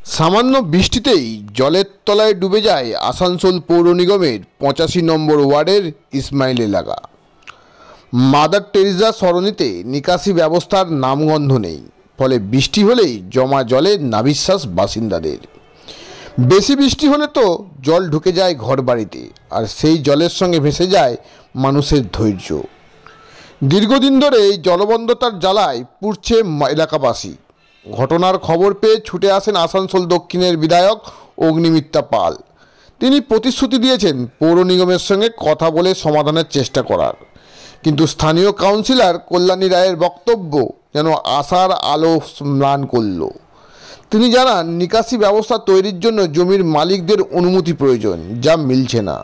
সামান্য বৃষ্টিতেই জলের তলায় ডুবে যায় আসানসোল পৌর নিগমের 85 নম্বর ওয়ার্ডের ইসমাইল এলাকা। মাদার টেরেসা সরণিতে নিকাশি ব্যবস্থার নামগন্ধ নেই, ফলে বৃষ্টি হলেই জমা জলে নাভিশ্বাস বাসিন্দাদের। বেশি বৃষ্টি হলে তো জল ঢুকে যায় ঘরবাড়িতে, আর সেই জলের সঙ্গে ভেসে যায় মানুষের ধৈর্য। দীর্ঘদিন ধরে এই জলবন্ধতার জ্বালায় পুড়ছে এলাকাবাসী। ঘটনার খবর পেয়ে ছুটে আসেন আসানসোল দক্ষিণের বিধায়ক অগ্নিমিত্রা পাল। তিনি প্রতিশ্রুতি দিয়েছেন পৌর নিগমের সঙ্গে কথা বলে সমাধানের চেষ্টা করার, কিন্তু স্থানীয় কাউন্সিলর কল্যাণী রায়ের বক্তব্য যেন আশার আলো ম্লান করল। তিনি জানান, নিকাশি ব্যবস্থা তৈরির জন্য জমির মালিকদের অনুমতি প্রয়োজন, যা মিলছে না।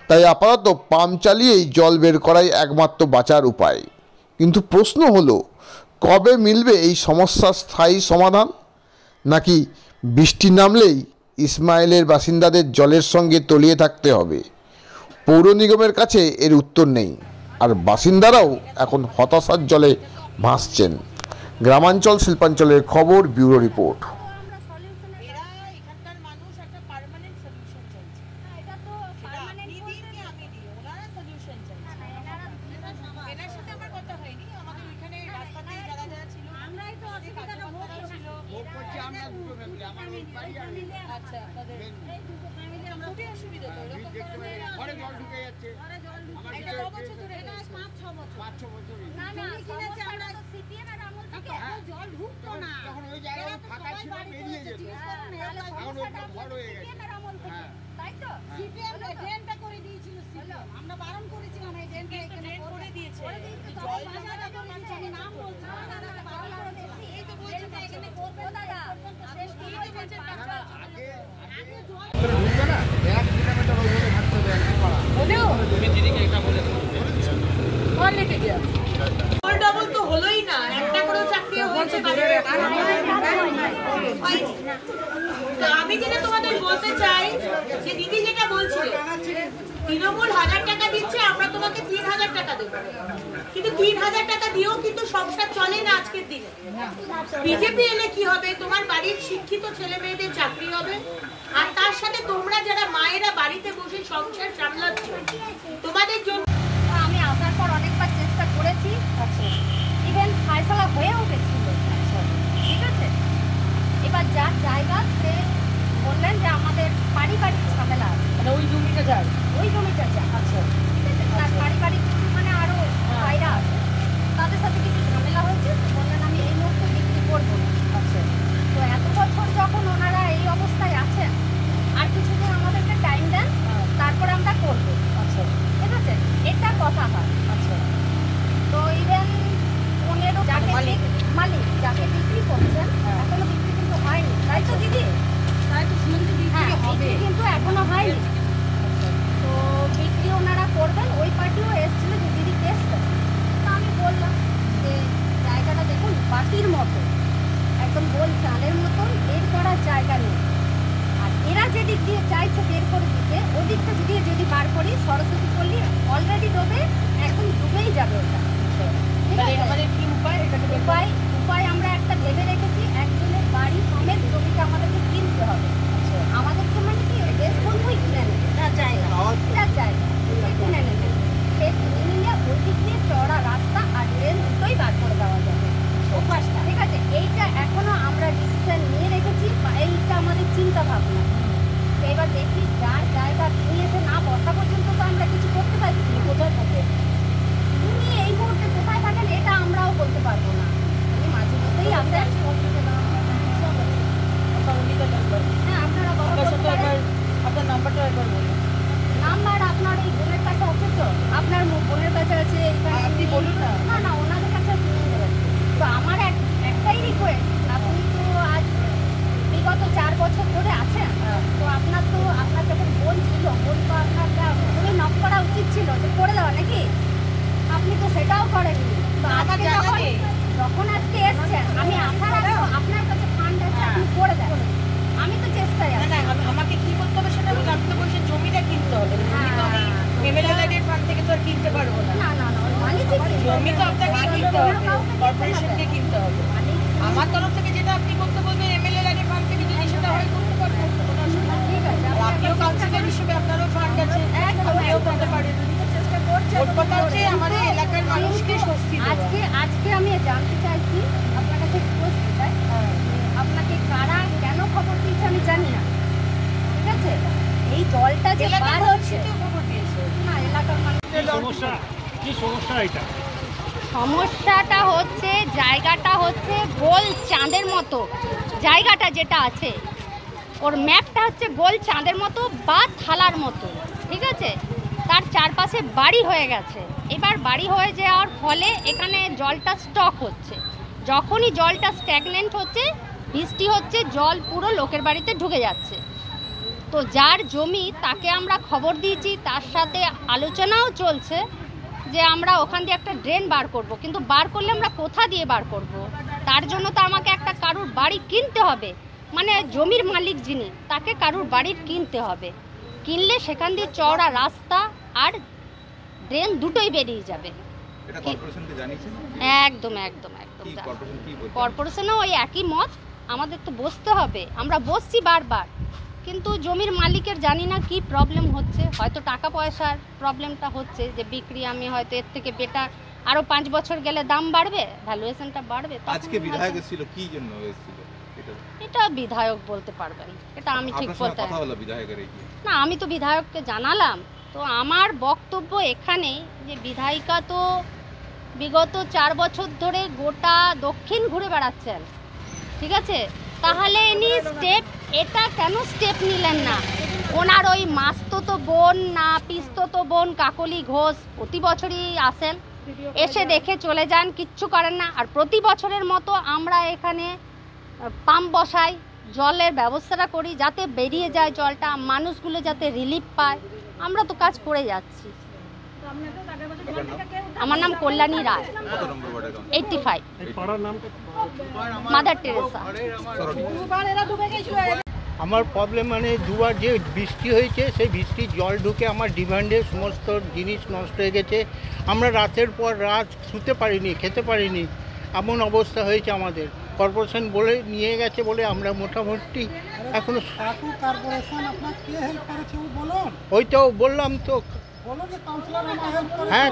তাই আপাতত পাম্প চালিয়েই জল বের করাই একমাত্র বাঁচার উপায়। কিন্তু প্রশ্ন হলো, কবে মিলবে এই সমস্যার স্থায়ী সমাধান? নাকি বৃষ্টি নামলেই ইসমাইলের বাসিন্দাদের জলের সঙ্গে তলিয়ে থাকতে হবে? পৌর নিগমের কাছে এর উত্তর নেই, আর বাসিন্দারাও এখন হতাশার জলে ভাসছেন। গ্রামাঞ্চল শিল্পাঞ্চলের খবর, ব্যুরো রিপোর্ট। আমি যেটা তোমাদের বলতে চাই যে দিদি যেটা বলছিল, তৃণমূল 1000 টাকা দিচ্ছে, আমরা তোমাকে 3000 টাকা দেবো, কিন্তু 3000 টাকা দিয়েও কিন্তু সংসার চলে না আজকের দিনে। বিজেপি এলে কি হবে? তোমার বাড়ির শিক্ষিত ছেলে মেয়েদের চাকরি হবে, আর তার সাথে তোমরা যারা মায়েরা বাড়িতে বসে সংসার সামলাচ্ছ, তোমাদের জন্য আমি আসার পর অনেকবার চেষ্টা করেছি। ইভেন ফায়সালা হয়েও গেছিল। ঠিক আছে, এবার যার জায়গা সে বললেন যে আমাদের পারিবারিক ঝামেলা আছে, মানে ওই জমিটা যার আচ্ছা, ঠিক আছে, তার পারিবারিক মানে আরো ভাইরা আছে, তাদের সাথে কিছু ঝামেলা হয়েছে। বললেন আমি এই মুহূর্তে বিক্রি করবো না। আচ্ছা, তো এত বছর যখন ওনারা এই অবস্থায় আছেন, আর কিছুদিন আমাদেরকে টাইম দেন, তারপরে আমরা করবো। আচ্ছা, ঠিক আছে, এটা কথা হয়। আচ্ছা, তো ইভেন 15 যাকে মালিক যাকে বিক্রি করছেন, এখনো বিক্রি কিন্তু হয়নি, তাই তো দিদি? তাই তো শুনতে বিক্রি হবে, কিন্তু এখনো হয়নি। তো বিক্রি ওনারা করবেন, ওই পার্টিও এসেছিল যে দিদি কেসটা। তো আমি বললাম যে জায়গাটা দেখুন বাটির মতো, একদম গোল চালের মতন, বের করার জায়গা নেই। আর এরা যেদিক দিয়ে চাইছে বের করে দিতে, ওদিকটা যদি বার করি, সরস্বতী পল্লী অলরেডি ডোবে, এখন ডুবেই যাবে ওটা। ঠিক আছে, আমাদের কি উপায়? উপায় আমরা একটা ভেবে রেখেছি, একজনের বাড়ি সমেত জমিটা আমাদেরকে কিনতে হবে। আমাদেরকে মানে কি রেসপন্সই কিনে নেবে, তার জায়গা কিনে নেবে, সে কিনে নিলে ওই দিক দিয়ে চড়া রাস্তা আর ট্রেন দুটোই বার করে দেওয়া যাবে অভ্যাসটা। ঠিক আছে, এইটা এখনো আমরা ডিসিশন নিয়ে রেখেছি, বা এইটা আমাদের চিন্তা ভাবনা। এবার দেখি যার জায়গা নিয়েছে না বসা পর্যন্ত তো আমরা কিছু করতে পারছি না। কোথায় থাকে উনি এই মুহূর্তে, কোথায় থাকেন এটা আমরাও বলতে পারবো না। উনি মাঝে মধ্যেই আসেন। হ্যাঁ, আপনারা আপনার নাম্বারটা একবার বলুন। নাম্বার আপনার এই বোনের কাছে আছে তো? আপনার বোনের কাছে আছে, আপনি বলুন না। না, ওনাদের কাছে তো আমার একটাই রিকোয়েস্ট, আপনি তো আজ বিগত 4 বছর ধরে আছেন, তো আপনার যখন বোন ছিল, বোন তো আপনার খুবই নক করা উচিত ছিল যে করে দেওয়া, নাকি? আপনি তো সেটাও করেননি। তো যখন আজকে এসছেন, আমি আশা রাখবো আপনার কাছে ফান্ড আছে, আপনি করে দেন। আমি তো চেষ্টাই আছি। আমাকে কি করতে হবে সেটা আপনি বলছেন, জমিটা কিনতে হবে। এমএলএ ফান্ড থেকে তো আর কিনতে পারবো না। জমি তো আপনাকে কিনতে হবে, কর্পোরেশনকে কিনতে হবে। আমার তরফ থেকে যেটা আপনি করতে বলবেন এমএলএ ফান্ড থেকে, যদি সেটা হয় আজকে আমি জানতে চাইছি আপনার কাছে প্রশ্ন চাই, আপনাকে কারা কেন খবর দিয়েছে আমি জানি না, ঠিক আছে? এই জলটা যে বার হচ্ছে না, এলাকার মানুষের সমস্যাটা হচ্ছে, জায়গাটা হচ্ছে গোল চাঁদের মতো, জায়গাটা যেটা আছে ওর ম্যাপটা হচ্ছে গোল চাঁদের মতো বা থালার মতো, ঠিক আছে? তার চারপাশে বাড়ি হয়ে গেছে। এবার বাড়ি হয়ে যাওয়ার ফলে এখানে জলটা স্টক হচ্ছে। যখনই জলটা স্ট্যাগনেন্ট হচ্ছে, বৃষ্টি হচ্ছে, জল পুরো লোকের বাড়িতে ঢুকে যাচ্ছে। তো যার জমি তাকে আমরা খবর দিয়েছি, তার সাথে আলোচনাও চলছে যে আমরা ওখান দিয়ে একটা ড্রেন বার করব, কিন্তু বার করলে আমরা কোথা দিয়ে বার করব? তার জন্য তো আমাকে একটা কারুর বাড়ি কিনতে হবে, মানে জমির মালিক যিনি তাকে কারুর বাড়ির কিনতে হবে। কিনলে সেখান দিয়ে চওড়া রাস্তা আর ড্রেন দুটোই বেরিয়ে যাবে। একদম একদম একদম কর্পোরেশনও ওই একই মত। আমাদের তো বসতে হবে, আমরা বসছি বারবার, কিন্তু জমির মালিকের জানি না কি প্রবলেম হচ্ছে। হয়তো টাকা পয়সার প্রবলেমটা হচ্ছে যে বিক্রি, আমি হয়তো এর থেকে বেটার আরও 5 বছর গেলে দাম বাড়বে, ভ্যালুয়েশনটা বাড়বে। আজকে বিধায়ক এসেছিল, কি জন্য এসেছিল? এটা বিধায়ক বলতে পারবেন, এটা আমি ঠিক বলতে কথা হলো বিধায়কের এই না, আমি তো বিধায়ককে জানালাম। তো আমার বক্তব্য এখানে যে বিধায়িকা তো বিগত 4 বছর ধরে গোটা দক্ষিণ ঘুরে বেড়াচ্ছেন, ঠিক আছে? তাহলে ইনি এটা কেন স্টেপ নিলেন না? ওনার ওই মাস্তুতো বোন না পিস্তুতো বোন কাকলি ঘোষ প্রতি বছরই আসেন, এসে দেখে চলে যান, কিচ্ছু করেন না। আর প্রতি বছরের মতো আমরা এখানে পাম্প বসাই, জলের ব্যবস্থাটা করি যাতে বেরিয়ে যায় জলটা, মানুষগুলো যাতে রিলিফ পায়। আমরা তো কাজ করে যাচ্ছি। আমার নাম কল্যাণী রায়, 85, মাদার টেরেসা। আমার প্রবলেম মানে দুবার যে বৃষ্টি হয়েছে, সেই বৃষ্টির জল ঢুকে আমার ডিমান্ডে সমস্ত জিনিস নষ্ট হয়ে গেছে। আমরা রাতের পর রাত শুতে পারিনি, খেতে পারিনি, এমন অবস্থা হয়েছে আমাদের। কর্পোরেশন বলে নিয়ে গেছে বলে আমরা মোটামুটি এখনো। ওই তো বললাম তো, হ্যাঁ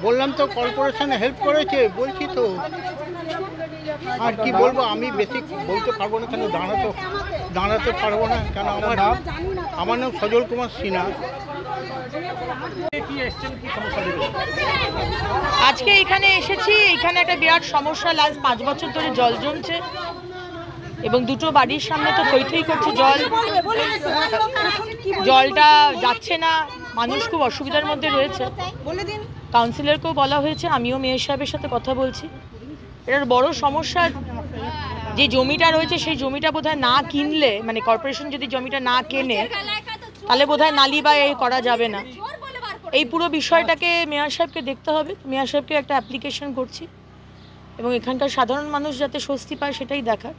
বললাম তো কর্পোরেশন হেল্প করেছে, বলছি তো। আর কি বলবো, আমি বেশি বলতে পারবো না, কেন দাঁড়াতে পারবো না, কেন আমার নাম সজল কুমার সিনহা। আজকে এখানে এসেছি, এখানে একটা বিরাট সমস্যা, লাস্ট 5 বছর ধরে জল জমছে এবং দুটো বাড়ির সামনে তো থই থই করছে জল, জলটা যাচ্ছে না, মানুষ খুব অসুবিধার মধ্যে রয়েছে। কাউন্সিলরকেও বলা হয়েছে, আমিও মেয়র সাহেবের সাথে কথা বলছি। এটার বড় সমস্যা, যে জমিটা রয়েছে সেই জমিটা বোধহয় না কিনলে, মানে কর্পোরেশন যদি জমিটা না কেনে তাহলে বোধহয় নালি বা এই করা যাবে না। এই পুরো বিষয়টাকে মেয়র সাহেবকে দেখতে হবে। মেয়র সাহেবকে একটা অ্যাপ্লিকেশন করছি এবং এখানকার সাধারণ মানুষ যাতে স্বস্তি পায় সেটাই দেখার।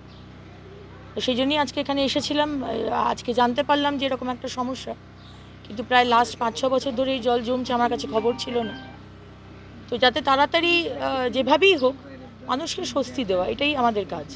তো সেই জন্যই আজকে এখানে এসেছিলাম। আজকে জানতে পারলাম যে এরকম একটা সমস্যা, কিন্তু প্রায় লাস্ট 5-6 বছর ধরে এই জল জমছে, আমার কাছে খবর ছিল না। তো যাতে তাড়াতাড়ি যেভাবেই হোক মানুষকে স্বস্তি দেওয়া, এটাই আমাদের কাজ।